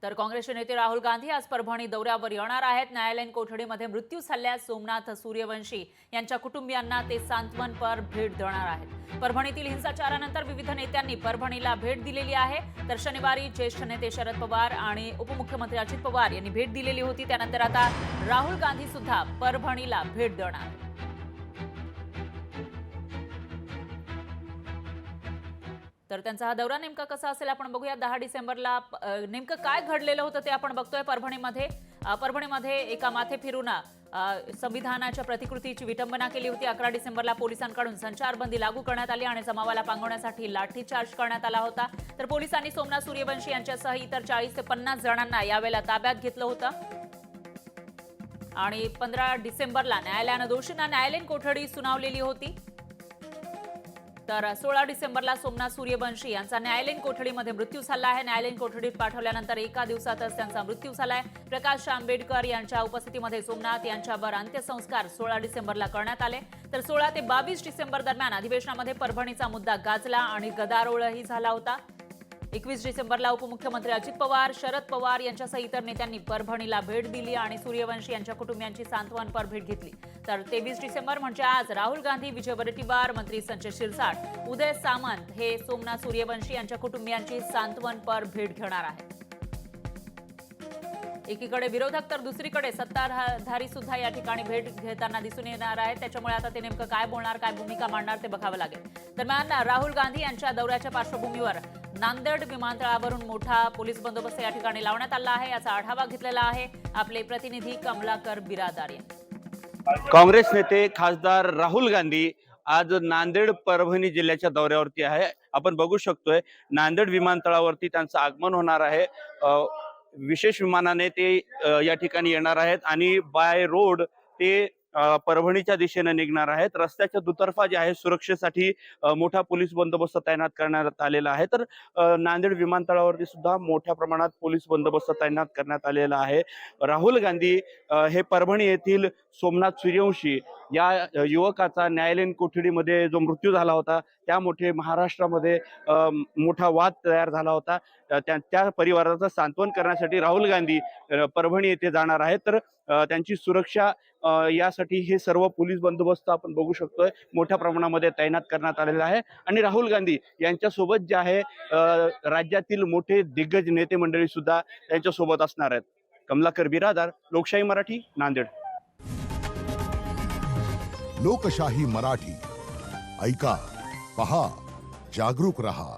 तर काँग्रेसचे नेते राहुल गांधी आज परभणी दौऱ्यावर येणार आहेत। न्यायालयीन कोठडीमध्ये मृत्यू झाल्यास सोमनाथ सूर्यवंशी यांच्या कुटुंबियांना ते सांत्वनपर भेट देणार आहेत। परभणीतील हिंसाचारानंतर विविध नेत्यांनी परभणीला भेट दिलेली आहे। तर शनिवारी ज्येष्ठ नेते शरद पवार आणि उपमुख्यमंत्री अजित पवार यांनी भेट दिलेली होती। त्यानंतर आता राहुल गांधी सुद्धा परभणीला भेट देणार आहेत। तर त्यांचा हा दौरा नेमका कसा असेल आपण बघूया। 10 डिसेंबरला नेमकं काय घडलेलं होतं ते आपण बघतोय। परभणीमध्ये एका माथे फिरून संविधानाच्या प्रतिकृतीची विटंबना केली होती। 11 डिसेंबरला पोलिसांकडून संचारबंदी लागू करण्यात आली आणि जमावाला पांगवण्यासाठी लाठीचार्ज करण्यात आला होता। तर पोलिसांनी सोमनाथ सूर्यवंशी यांच्यासह इतर 40 ते 50 जणांना यावेळेला ताब्यात घेतलं होतं आणि 15 डिसेंबरला न्यायालयानं दोषींना न्यायालयीन कोठडी सुनावलेली होती। तर 16 डिसेंबरला सोमनाथ सूर्यवंशी यांचा न्यायालयीन कोठडीमध्ये मृत्यू झाला आहे। न्यायालयीन कोठडीत पाठवल्यानंतर एका दिवसातच त्यांचा मृत्यू झालाय। प्रकाश आंबेडकर यांच्या उपस्थितीमध्ये सोमनाथ यांच्यावर अंत्यसंस्कार 16 डिसेंबरला करण्यात आले। तर 16 ते 22 डिसेंबर दरम्यान अधिवेशनामध्ये परभणीचा मुद्दा गाजला आणि गदारोळही झाला होता। 21 डिसेंबरला उपमुख्यमंत्री अजित पवार, शरद पवार यांच्यासह इतर नेत्यांनी परभणीला भेट दिली आणि सूर्यवंशी यांच्या कुटुंबियांची सांत्वनपर भेट घेतली। तर 23 डिसेंबर म्हणजे आज राहुल गांधी, विजय वडेट्टीवार, मंत्री संजय शिरसाट, उदय सामंत हे सोमनाथ सूर्यवंशी यांच्या कुटुंबियांची सांत्वनपर भेट घेणार आहेत। एकीकडे विरोधक तर दुसरीकडे सत्ताधारी सुद्धा या ठिकाणी भेट घेताना दिसून येणार आहेत। त्याच्यामुळे आता ते नेमकं काय बोलणार, काय भूमिका मांडणार ते बघावं लागेल। दरम्यान राहुल गांधी यांच्या दौऱ्याच्या पार्श्वभूमीवर नांदेड विमानतळावरून मोठा पोलीस बंदोबस्त या ठिकाणी लावण्यात आला आहे। याचा आढावा घेतलेला आहे आपले प्रतिनिधी कमलाकर बिरादार यांनी। काँग्रेस नेते खासदार राहुल गांधी आज नांदेड परभणी जिल्ह्याच्या दौऱ्यावरती आहे। आपण बघू शकतोय नांदेड विमानतळावरती त्यांचं आगमन होणार आहे। विशेष विमानाने ते या ठिकाणी येणार आहेत आणि बाय रोड ते परभणीच्या दिशेने निघणार आहेत। रस्त्याच्या दुतर्फा जे आहे सुरक्षेसाठी मोठा पोलीस बंदोबस्त तैनात करण्यात आलेला आहे। तर नांदेड विमानतळावरती सुद्धा मोठ्या प्रमाणात पोलीस बंदोबस्त तैनात करण्यात आलेला आहे। राहुल गांधी हे परभणी येथील सोमनाथ सूर्यवंशी या युवकाचा न्यायालयीन कोठडीमध्ये जो मृत्यू झाला होता त्यामुळे महाराष्ट्रामध्ये मोठा वाद तयार झाला होता। त्या परिवाराचं सांत्वन करण्यासाठी राहुल गांधी परभणी येथे जाणार आहेत। तर त्यांची सुरक्षा यासाठी हे सर्व पोलीस बंदोबस्त आपण बघू शकतोय मोठ्या प्रमाणामध्ये तैनात करण्यात आलेला आहे। आणि राहुल गांधी यांच्यासोबत जे आहे राज्यातील मोठे दिग्गज नेते मंडळी सुद्धा त्यांच्यासोबत असणार आहेत। कमलाकर बिरादार, लोकशाही मराठी, नांदेड। लोकशाही मराठी ऐका, पहा, जागरूक रहा।